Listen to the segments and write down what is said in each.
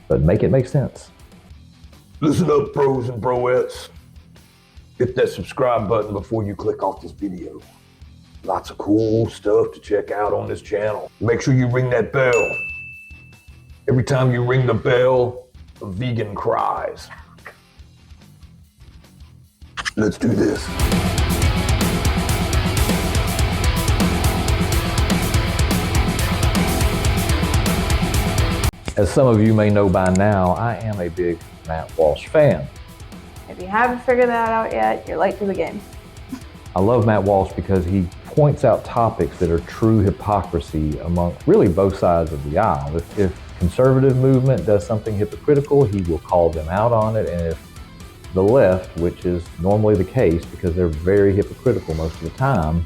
but make it make sense. Listen up, pros and broettes. Hit that subscribe button before you click off this video. Lots of cool stuff to check out on this channel. Make sure you ring that bell. Every time you ring the bell, a vegan cries. Let's do this. As some of you may know by now, I am a big Matt Walsh fan. If you haven't figured that out yet, you're late to the game. I love Matt Walsh because he points out topics that are true hypocrisy among really both sides of the aisle. If conservative movement does something hypocritical, he will call them out on it. And if the left, which is normally the case because they're very hypocritical most of the time,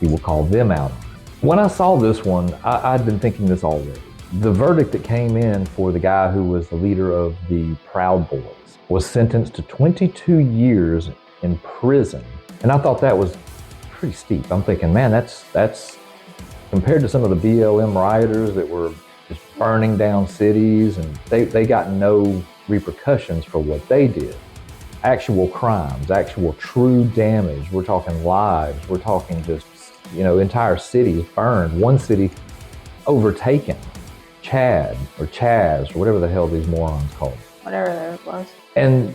he will call them out. When I saw this one, I'd been thinking this already. The verdict that came in for the guy who was the leader of the Proud Boys was sentenced to 22 years in prison. And I thought that was pretty steep. I'm thinking, man, that's compared to some of the BLM rioters that were just burning down cities, and they got no repercussions for what they did. Actual crimes, actual true damage. We're talking lives. We're talking just, entire cities burned. One city overtaken. Chad or Chaz or whatever the hell these morons called. Whatever that was. And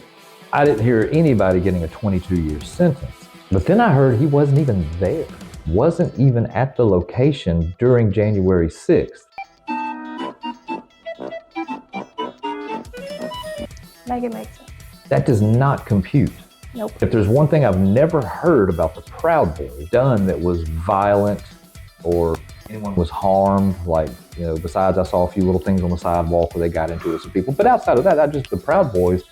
I didn't hear anybody getting a 22-year sentence. But then I heard he wasn't even there. Wasn't even at the location during January 6th. Make it make sense. That does not compute. Nope. If there's one thing I've never heard about the Proud Boys done that was violent or anyone was harmed, besides I saw a few little things on the sidewalk where they got into it with some people. But outside of that, the Proud Boys,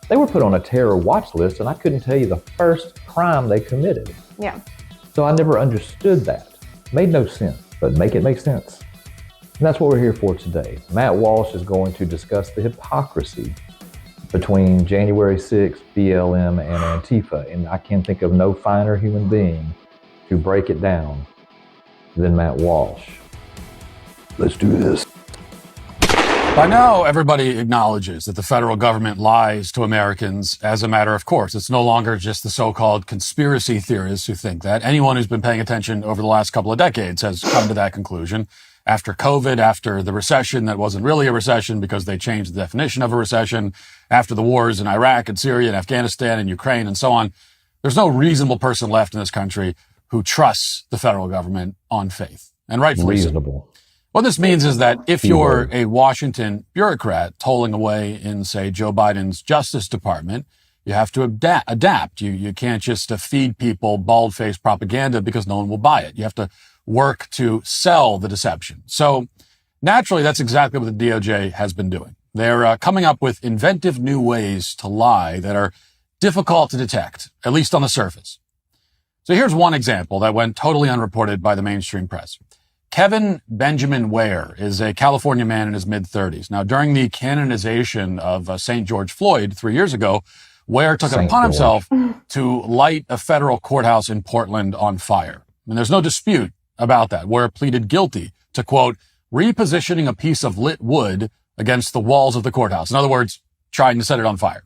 they were put on a terror watch list, and I couldn't tell you the first crime they committed. Yeah. So I never understood that. Made no sense, but make it make sense. And that's what we're here for today. Matt Walsh is going to discuss the hypocrisy between January 6th, BLM, and Antifa. And I can think of no finer human being to break it down than Matt Walsh. Let's do this. By now, everybody acknowledges that the federal government lies to Americans as a matter of course. It's no longer just the so-called conspiracy theorists who think that. Anyone who's been paying attention over the last couple of decades has come to that conclusion. After COVID, after the recession that wasn't really a recession because they changed the definition of a recession, after the wars in Iraq and Syria and Afghanistan and Ukraine and so on, there's no reasonable person left in this country who trusts the federal government on faith. And rightfully reasonable. So. What this means is that if you're a Washington bureaucrat tolling away in, say, Joe Biden's Justice Department, you have to adapt. You can't just feed people bald-faced propaganda because no one will buy it. You have to work to sell the deception. So naturally, that's exactly what the DOJ has been doing. They're coming up with inventive new ways to lie that are difficult to detect, at least on the surface. So here's one example that went totally unreported by the mainstream press. Kevin Benjamin Ware is a California man in his mid-30s. Now, during the canonization of St. George Floyd 3 years ago, Ware took it upon himself to light a federal courthouse in Portland on fire. And there's no dispute about that. Ware pleaded guilty to, quote, repositioning a piece of lit wood against the walls of the courthouse. In other words, trying to set it on fire.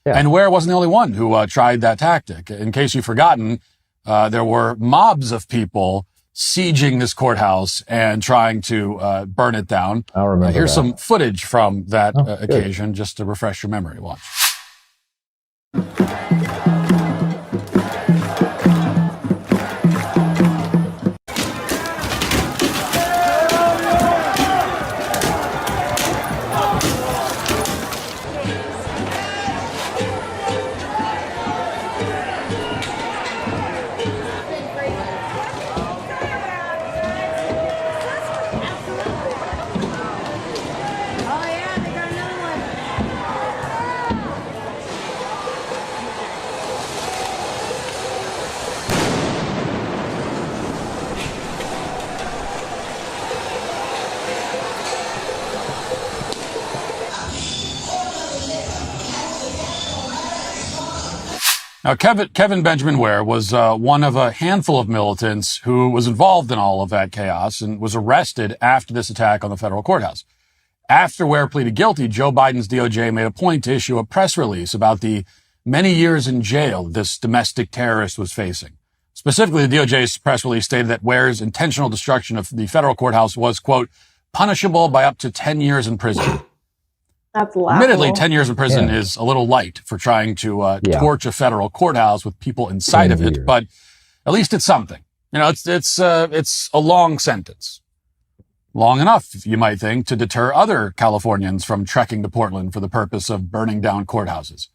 Yeah. And Ware wasn't the only one who tried that tactic. In case you've forgotten, there were mobs of people sieging this courthouse and trying to burn it down. I remember Here's that. some footage from that occasion, just to refresh your memory. Watch. Now, Kevin Benjamin Ware was one of a handful of militants who was involved in all of that chaos and was arrested after this attack on the federal courthouse. After Ware pleaded guilty, Joe Biden's DOJ made a point to issue a press release about the many years in jail this domestic terrorist was facing. Specifically, the DOJ's press release stated that Ware's intentional destruction of the federal courthouse was, quote, punishable by up to 10 years in prison. That's laughable. Admittedly, 10 years in prison is a little light for trying to torch a federal courthouse with people inside of it, but at least it's something. You know, it's a long sentence. Long enough, you might think, to deter other Californians from trekking to Portland for the purpose of burning down courthouses.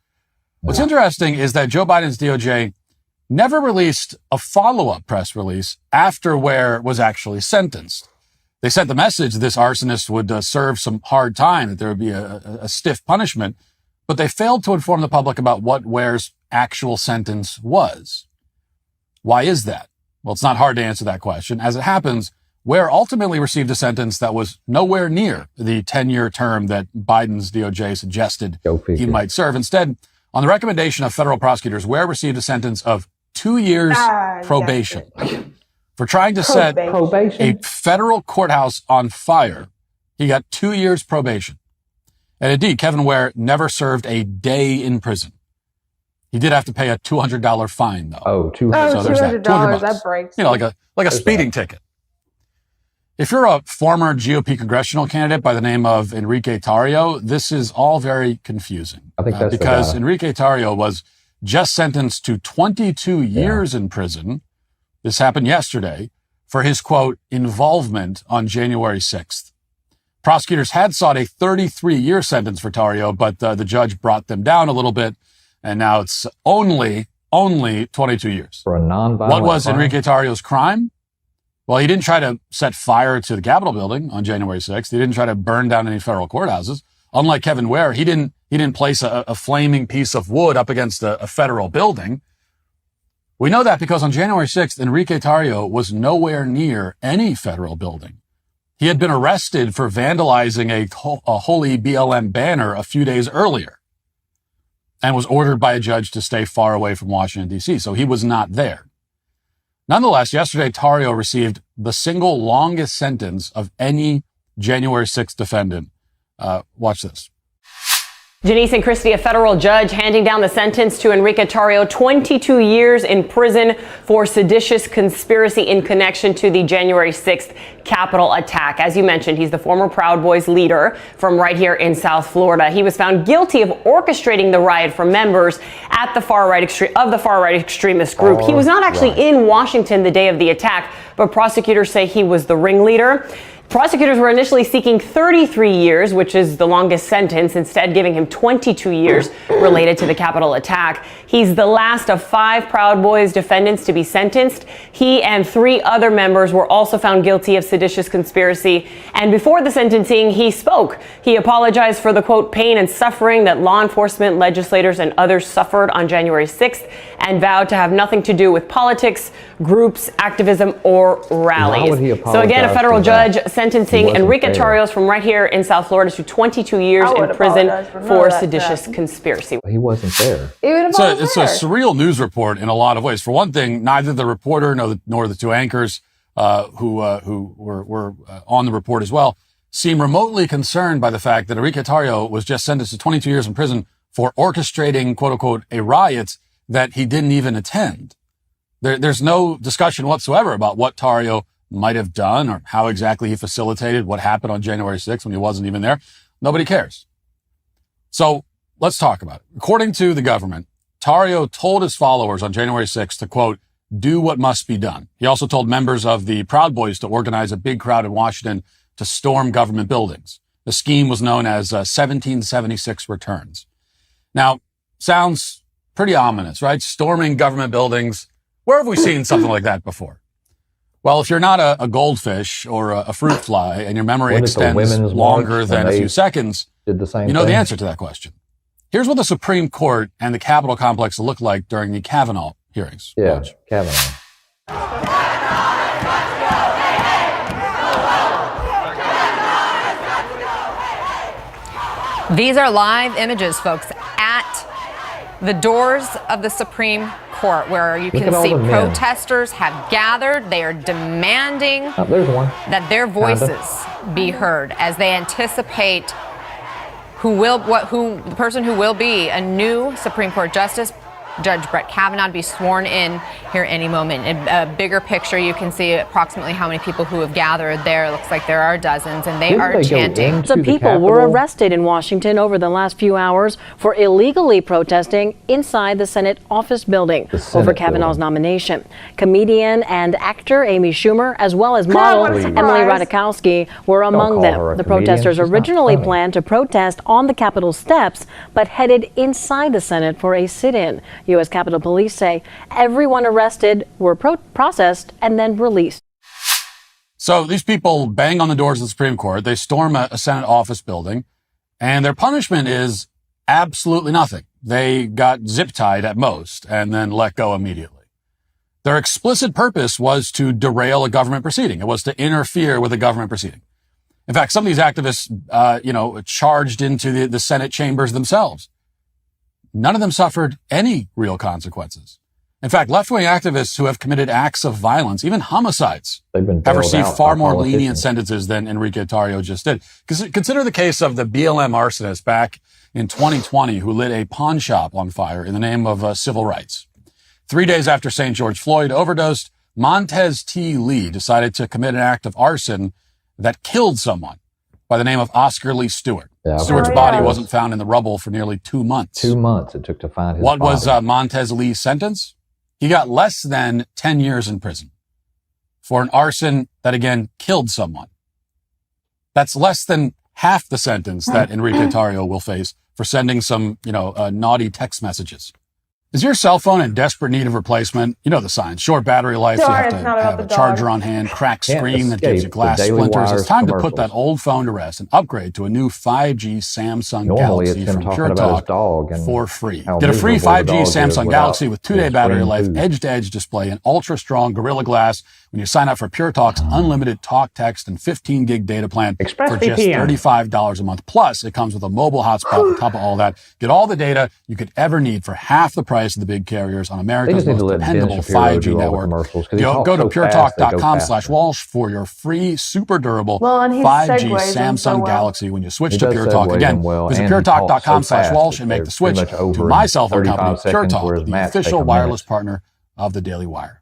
What's interesting is that Joe Biden's DOJ never released a follow-up press release after Ware was actually sentenced. They sent the message this arsonist would serve some hard time, that there would be a stiff punishment, but they failed to inform the public about what Ware's actual sentence was. Why is that? Well, it's not hard to answer that question. As it happens, Ware ultimately received a sentence that was nowhere near the 10-year term that Biden's DOJ suggested he might serve. Instead, on the recommendation of federal prosecutors, Ware received a sentence of 2 years probation for trying to set a federal courthouse on fire. He got 2 years probation. And indeed, Kevin Ware never served a day in prison. He did have to pay a $200 fine, though. Oh, $200. That breaks. You know, like a speeding ticket. If you're a former GOP congressional candidate by the name of Enrique Tarrio, this is all very confusing. I think that's because Enrique Tarrio was just sentenced to 22 years in prison. This happened yesterday for his, quote, involvement on January 6th. Prosecutors had sought a 33-year sentence for Tarrio, but the judge brought them down a little bit, and now it's only 22 years. For a nonviolent What was crime? Enrique Tarrio's crime? Well, he didn't try to set fire to the Capitol building on January 6th. He didn't try to burn down any federal courthouses. Unlike Kevin Ware, he didn't place a flaming piece of wood up against a federal building. We know that because on January 6th, Enrique Tarrio was nowhere near any federal building. He had been arrested for vandalizing a holy BLM banner a few days earlier and was ordered by a judge to stay far away from Washington, D.C., so he was not there. Nonetheless, yesterday, Tarrio received the single longest sentence of any January 6th defendant. Watch this. Janice and Christie, a federal judge handing down the sentence to Enrique Tarrio, 22 years in prison for seditious conspiracy in connection to the January 6th Capitol attack. As you mentioned, he's the former Proud Boys leader from right here in South Florida. He was found guilty of orchestrating the riot from members at the far right extremist group. He was not actually in Washington the day of the attack, but prosecutors say he was the ringleader. Prosecutors were initially seeking 33 years, which is the longest sentence, instead giving him 22 years related to the Capitol attack. He's the last of 5 Proud Boys defendants to be sentenced. He and 3 other members were also found guilty of seditious conspiracy. And before the sentencing, he spoke. He apologized for the, quote, pain and suffering that law enforcement, legislators, and others suffered on January 6th and vowed to have nothing to do with politics, groups, activism, or rallies. Why would he So again, a federal judge sentencing Enrique fair. Tarrio from right here in South Florida to 22 years in prison for seditious conspiracy. He wasn't there. It's a surreal news report in a lot of ways. For one thing, neither the reporter nor the 2 anchors who were on the report as well seem remotely concerned by the fact that Enrique Tarrio was just sentenced to 22 years in prison for orchestrating, quote unquote, a riot that he didn't even attend. There's no discussion whatsoever about what Tarrio might have done or how exactly he facilitated what happened on January 6th when he wasn't even there. Nobody cares. So let's talk about it. According to the government, Tarrio told his followers on January 6th to, quote, do what must be done. He also told members of the Proud Boys to organize a big crowd in Washington to storm government buildings. The scheme was known as 1776 returns. Now, sounds pretty ominous, right? Storming government buildings. Where have we seen something like that before? Well, if you're not a goldfish or a fruit fly and your memory extends longer than a few seconds, did the same you know thing? the answer to that question. Here's what the Supreme Court and the Capitol complex looked like during the Kavanaugh hearings. Yeah, Watch. Kavanaugh. These are live images, folks, at the doors of the Supreme Court, where you can see protesters have gathered. They are demanding There's one. that their voices be heard as they anticipate the person who will be a new Supreme Court Justice, Judge Brett Kavanaugh, to be sworn in here any moment. In a bigger picture, you can see approximately how many people who have gathered there. It looks like there are dozens, and they are chanting. Some people were arrested in Washington over the last few hours for illegally protesting inside the Senate office building over Kavanaugh's nomination. Comedian and actor Amy Schumer, as well as model Emily Ratajkowski, were among them. The protesters originally planned to protest on the Capitol steps, but headed inside the Senate for a sit-in. U.S. Capitol Police say everyone arrested were processed and then released. So these people bang on the doors of the Supreme Court. They storm a Senate office building, and their punishment is absolutely nothing. They got zip-tied at most and then let go immediately. Their explicit purpose was to derail a government proceeding. It was to interfere with a government proceeding. In fact, some of these activists, charged into the Senate chambers themselves. None of them suffered any real consequences. In fact, left-wing activists who have committed acts of violence, even homicides, have received far more lenient sentences than Enrique Tarrio just did. Consider the case of the BLM arsonist back in 2020 who lit a pawn shop on fire in the name of civil rights. 3 days after St. George Floyd overdosed, Montez T. Lee decided to commit an act of arson that killed someone by the name of Oscar Lee Stewart. Yeah, Stewart's body wasn't found in the rubble for nearly 2 months. 2 months it took to find his body. What was body. Montez Lee's sentence? He got less than 10 years in prison for an arson that, again, killed someone. That's less than half the sentence that Enrique Tarrio will face for sending some, naughty text messages. Is your cell phone in desperate need of replacement? You know the signs. Short battery life, you have to have a charger on hand, cracked screen that gives you glass splinters. It's time to put that old phone to rest and upgrade to a new 5G Samsung Galaxy from Pure Talk for free. Get a free 5G Samsung Galaxy with 2-day battery life, edge-to-edge display, and ultra-strong Gorilla Glass when you sign up for Pure Talk's unlimited talk, text, and 15-gig data plan for just $35 a month. Plus, it comes with a mobile hotspot on top of all that. Get all the data you could ever need for half the price of the big carriers on America's most dependable 5G network. Go to puretalk.com/Walsh for your free, super durable 5G Samsung Galaxy when you switch to Pure Talk. Again, visit puretalk.com/Walsh and make the switch to my cell phone company, Pure Talk, the official wireless partner of the Daily Wire.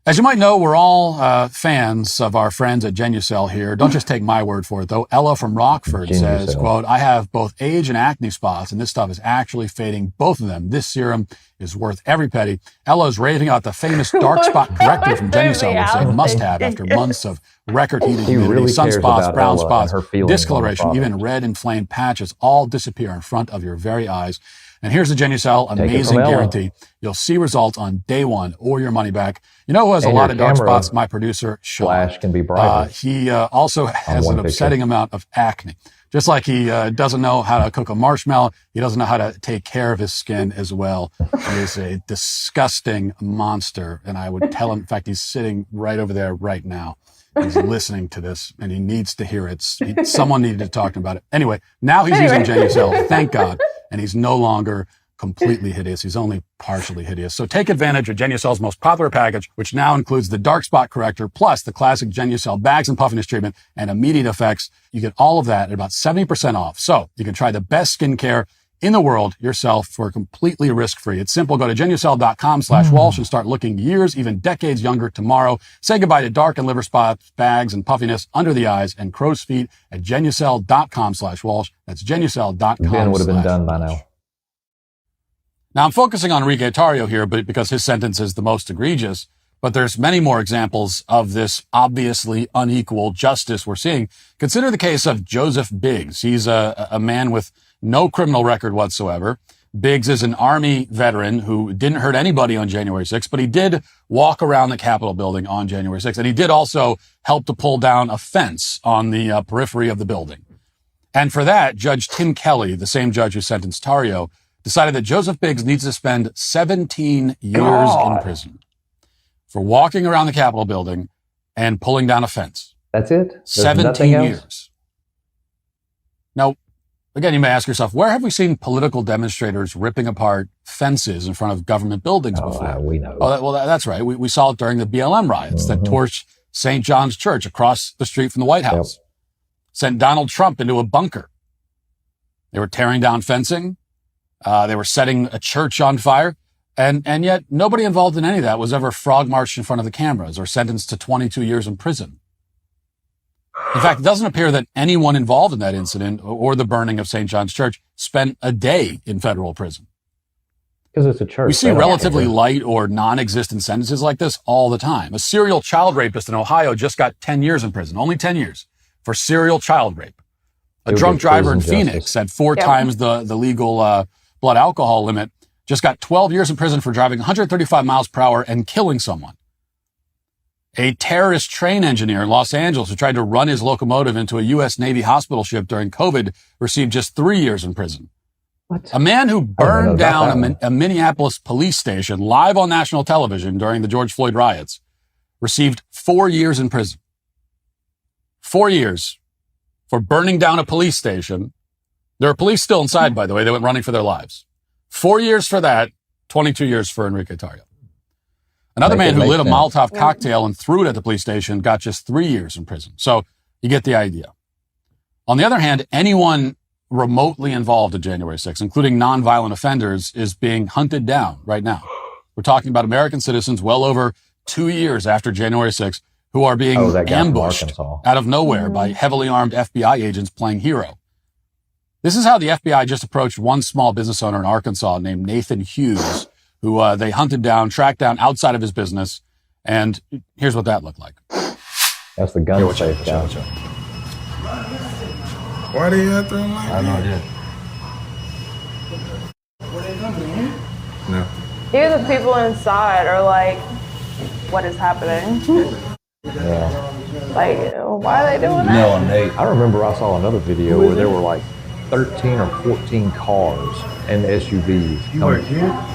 As you might know, we're all fans of our friends at Genucel here. Don't just take my word for it, though. Ella from Rockford says, quote, I have both age and acne spots, and this stuff is actually fading both of them. This serum is worth every penny. Ella's raving out the famous dark spot corrector from Genucel, which they must have after months of record heat and humidity. Sunspots, brown spots, discoloration, even red inflamed patches all disappear in front of your very eyes. And here's the Genucel amazing guarantee. You'll see results on day one or your money back. You know who has a lot of dark spots? My producer, Sean. Flash can be brighter. He also has an upsetting amount of acne. Just like he doesn't know how to cook a marshmallow, he doesn't know how to take care of his skin as well. He is a disgusting monster. And I would tell him, in fact, he's sitting right over there right now. He's listening to this, and he needs to hear it. Someone needed to talk to him about it. Anyway, now he's using Genucel, thank God, and he's no longer completely hideous. He's only partially hideous. So take advantage of Genucel's most popular package, which now includes the dark spot corrector, plus the classic Genucel bags and puffiness treatment and immediate effects. You get all of that at about 70% off. So you can try the best skincare in the world yourself for completely risk-free. It's simple. Go to Genucel.com/Walsh and start looking years, even decades younger tomorrow. Say goodbye to dark and liver spots, bags, and puffiness under the eyes and crow's feet at Genucel.com/Walsh. That's Genucel.com/Walsh. Ben would have been done by now. Now, I'm focusing on Enrique Tarrio here, but because his sentence is the most egregious, but there's many more examples of this obviously unequal justice we're seeing. Consider the case of Joseph Biggs. He's a man with no criminal record whatsoever. Biggs is an Army veteran who didn't hurt anybody on January 6th, but he did walk around the Capitol building on January 6th. And he did also help to pull down a fence on the periphery of the building. And for that, Judge Tim Kelly, the same judge who sentenced Tarrio, decided that Joseph Biggs needs to spend 17 years in prison for walking around the Capitol building and pulling down a fence. That's it? There's 17 years. Now, again, you may ask yourself, where have we seen political demonstrators ripping apart fences in front of government buildings before? We know. Well, that's right. We saw it during the BLM riots that torched St. John's Church across the street from the White House. sent Donald Trump into a bunker. They were tearing down fencing. They were setting a church on fire. And yet nobody involved in any of that was ever frog marched in front of the cameras or sentenced to 22 years in prison. In fact, it doesn't appear that anyone involved in that incident or the burning of St. John's Church spent a day in federal prison. Because it's a church. We see relatively light or non-existent sentences like this all the time. A serial child rapist in Ohio just got 10 years in prison, only 10 years, for serial child rape. A drunk driver in Phoenix at 4 times the legal blood alcohol limit just got 12 years in prison for driving 135 miles per hour and killing someone. A terrorist train engineer in Los Angeles who tried to run his locomotive into a U.S. Navy hospital ship during COVID received just 3 years in prison. What? A man who burned down a Minneapolis police station live on national television during the George Floyd riots received 4 years in prison. 4 years for burning down a police station. There are police still inside, by the way. They went running for their lives. 4 years for that, 22 years for Enrique Tarrio. Another man who lit a Molotov cocktail and threw it at the police station got just 3 years in prison. So you get the idea. On the other hand, anyone remotely involved in January 6th, including nonviolent offenders, is being hunted down right now. We're talking about American citizens well over 2 years after January 6th who are being ambushed out of nowhere by heavily armed FBI agents playing hero. This is how the FBI just approached one small business owner in Arkansas named Nathan Hughes, who they hunted down, tracked down outside of his business. And here's what that looked like. That's the gun safe guy. Why they out there like that? I have no idea. Where they coming in? No. Here the people inside are like, what is happening? Yeah. Like, why are they doing that? No, Nate. I remember I saw another video where there were like 13 or 14 cars and SUVs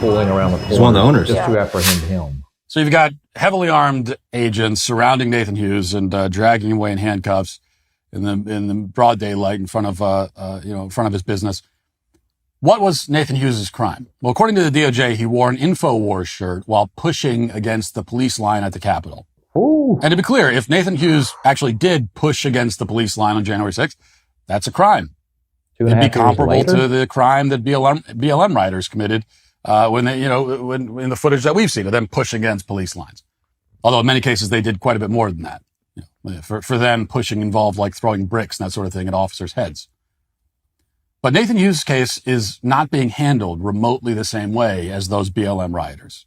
pulling around the corner. He's one of the owners. Just to apprehend him. So you've got heavily armed agents surrounding Nathan Hughes and dragging him away in handcuffs in the broad daylight in front of in front of his business. What was Nathan Hughes' crime? Well, according to the DOJ, he wore an InfoWars shirt while pushing against the police line at the Capitol. Ooh. And to be clear, if Nathan Hughes actually did push against the police line on January 6th, that's a crime. It'd be comparable to the crime that BLM riders committed when they, when in the footage that we've seen of them pushing against police lines. Although in many cases they did quite a bit more than that. For them, pushing involved like throwing bricks and that sort of thing at officers' heads. But Nathan Hughes' case is not being handled remotely the same way as those BLM rioters.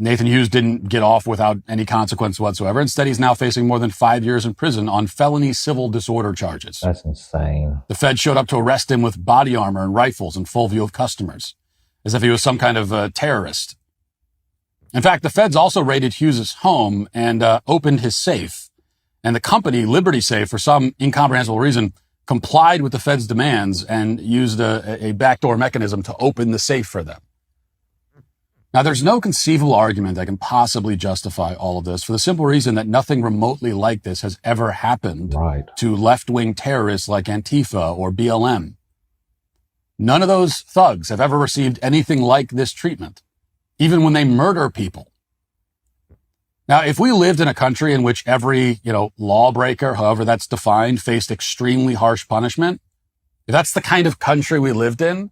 Nathan Hughes didn't get off without any consequence whatsoever. Instead, he's now facing more than 5 years in prison on felony civil disorder charges. That's insane. The Fed showed up to arrest him with body armor and rifles in full view of customers, as if he was some kind of terrorist. In fact, the Feds also raided Hughes' home and opened his safe. And the company, Liberty Safe, for some incomprehensible reason, complied with the Fed's demands and used a backdoor mechanism to open the safe for them. Now, there's no conceivable argument that can possibly justify all of this for the simple reason that nothing remotely like this has ever happened to left-wing terrorists like Antifa or BLM. None of those thugs have ever received anything like this treatment, even when they murder people. Now, if we lived in a country in which every, lawbreaker, however that's defined, faced extremely harsh punishment, if that's the kind of country we lived in,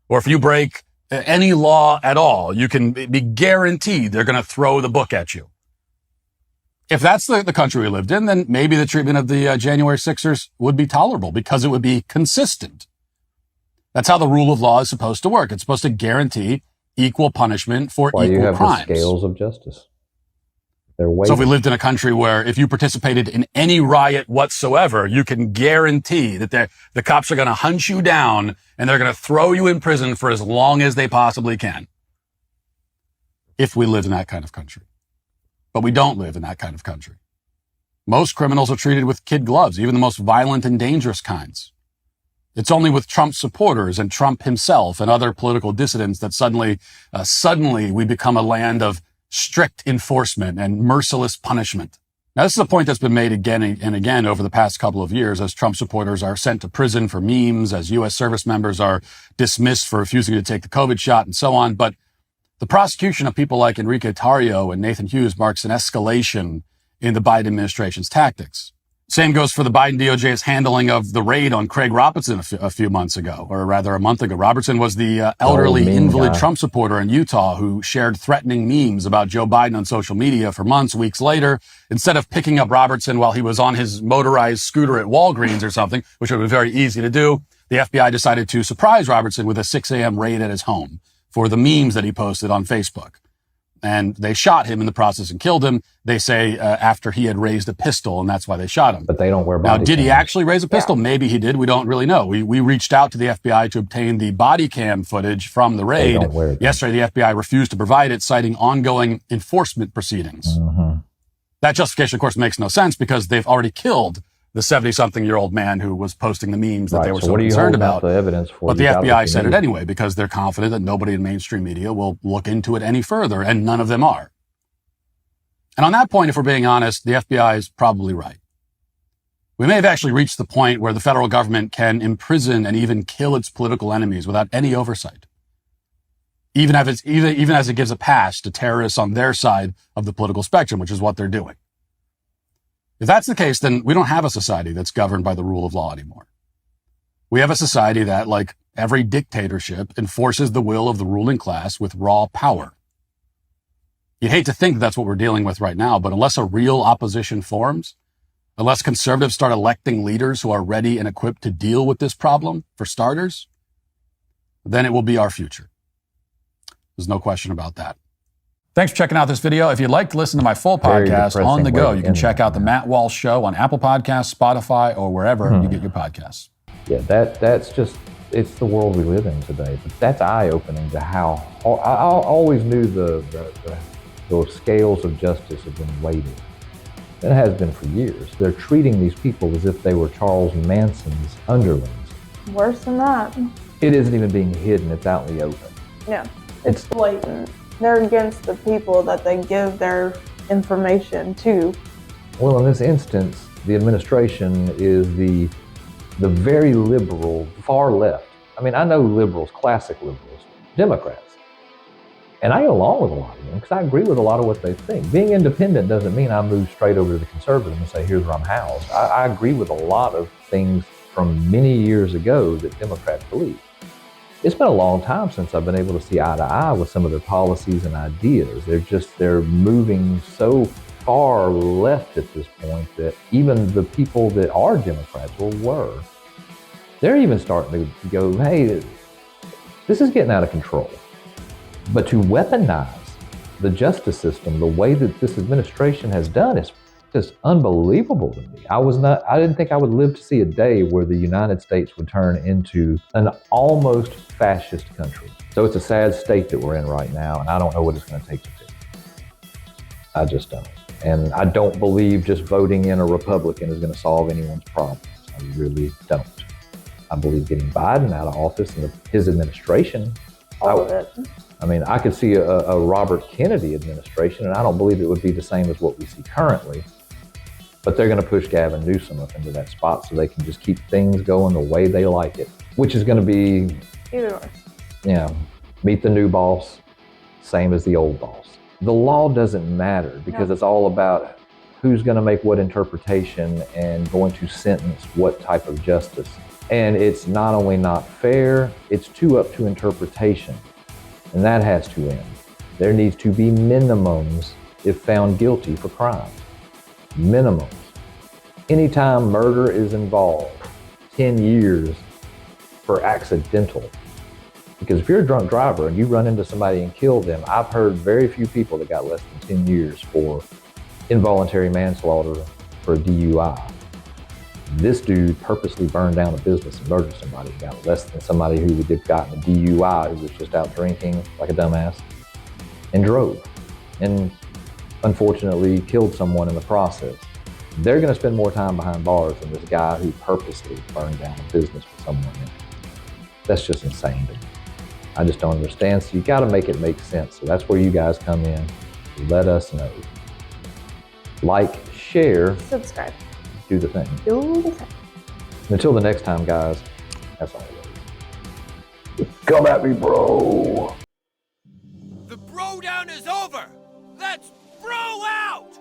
or if you break any law at all, you can be guaranteed they're going to throw the book at you. If that's the country we lived in, then maybe the treatment of the January 6ers would be tolerable because it would be consistent. That's how the rule of law is supposed to work. It's supposed to guarantee equal punishment for equal crimes. You have the scales of justice. So if we lived in a country where if you participated in any riot whatsoever, you can guarantee that the cops are going to hunt you down and they're going to throw you in prison for as long as they possibly can. If we lived in that kind of country. But we don't live in that kind of country. Most criminals are treated with kid gloves, even the most violent and dangerous kinds. It's only with Trump supporters and Trump himself and other political dissidents that suddenly we become a land of strict enforcement and merciless punishment. Now, this is a point that's been made again and again over the past couple of years as Trump supporters are sent to prison for memes, as U.S. service members are dismissed for refusing to take the COVID shot and so on. But the prosecution of people like Enrique Tarrio and Nathan Hughes marks an escalation in the Biden administration's tactics. Same goes for the Biden DOJ's handling of the raid on Craig Robertson a few months ago, or rather a month ago. Robertson was the elderly invalid Trump supporter in Utah who shared threatening memes about Joe Biden on social media for months. Weeks later, instead of picking up Robertson while he was on his motorized scooter at Walgreens or something, which would be very easy to do, the FBI decided to surprise Robertson with a 6 a.m. raid at his home for the memes that he posted on Facebook. And they shot him in the process and killed him. They say after he had raised a pistol, and that's why they shot him. But they don't wear body Now, did he cams. actually raise a pistol? Yeah. Maybe he did. We don't really know. We reached out to the FBI to obtain the body cam footage from the raid. Yesterday, the FBI refused to provide it, citing ongoing enforcement proceedings. Mm-hmm. That justification, of course, makes no sense because they've already killed the 70-something-year-old man who was posting the memes that they were so concerned about. The evidence for? But the FBI said it anyway because they're confident that nobody in mainstream media will look into it any further, and none of them are. And on that point, if we're being honest, the FBI is probably right. We may have actually reached the point where the federal government can imprison and even kill its political enemies without any oversight, even as it gives a pass to terrorists on their side of the political spectrum, which is what they're doing. If that's the case, then we don't have a society that's governed by the rule of law anymore. We have a society that, like every dictatorship, enforces the will of the ruling class with raw power. You'd hate to think that's what we're dealing with right now, but unless a real opposition forms, unless conservatives start electing leaders who are ready and equipped to deal with this problem, for starters, then it will be our future. There's no question about that. Thanks for checking out this video. If you'd like to listen to my full podcast on the go, you can check out the Matt Walsh Show on Apple Podcasts, Spotify, or wherever you get your podcasts. Yeah, that's just, it's the world we live in today. But that's eye-opening to how, I always knew the scales of justice have been weighted. It has been for years. They're treating these people as if they were Charles Manson's underlings. Worse than that. It isn't even being hidden, it's out in the open. Yeah, it's blatant. They're against the people that they give their information to. Well, in this instance, the administration is the very liberal, far left. I mean, I know liberals, classic liberals, Democrats. And I get along with a lot of them because I agree with a lot of what they think. Being independent doesn't mean I move straight over to the conservative and say, here's where I'm housed. I agree with a lot of things from many years ago that Democrats believe. It's been a long time since I've been able to see eye to eye with some of their policies and ideas. They're moving so far left at this point that even the people that are Democrats or were, they're even starting to go, hey, this is getting out of control. But to weaponize the justice system the way that this administration has done is just unbelievable to me. I didn't think I would live to see a day where the United States would turn into an almost fascist country. So it's a sad state that we're in right now, and I don't know what it's going to take to fix it. I just don't. And I don't believe just voting in a Republican is going to solve anyone's problems. I really don't. I believe getting Biden out of office and his administration, All of it. I mean, I could see a Robert Kennedy administration, and I don't believe it would be the same as what we see currently. But they're going to push Gavin Newsom up into that spot so they can just keep things going the way they like it, which is going to be, Either or. Meet the new boss, same as the old boss. The law doesn't matter because it's all about who's going to make what interpretation and going to sentence what type of justice. And it's not only not fair, it's too up to interpretation. And that has to end. There needs to be minimums if found guilty for crime. Minimums. Anytime murder is involved, 10 years for accidental. Because if you're a drunk driver and you run into somebody and kill them, I've heard very few people that got less than 10 years for involuntary manslaughter for a DUI. This dude purposely burned down a business and murdered somebody, got less than somebody who would have gotten a DUI who was just out drinking like a dumbass and drove. And unfortunately killed someone in the process. They're going to spend more time behind bars than this guy who purposely burned down a business for someone. That's just insane to me. I just don't understand. So you got to make it make sense. So that's where you guys come in. Let us know. Like, share, Subscribe. do the thing. Do the thing. Until the next time, guys, that's all it is. Come at me, bro. The Brodown is over. Let's bro out!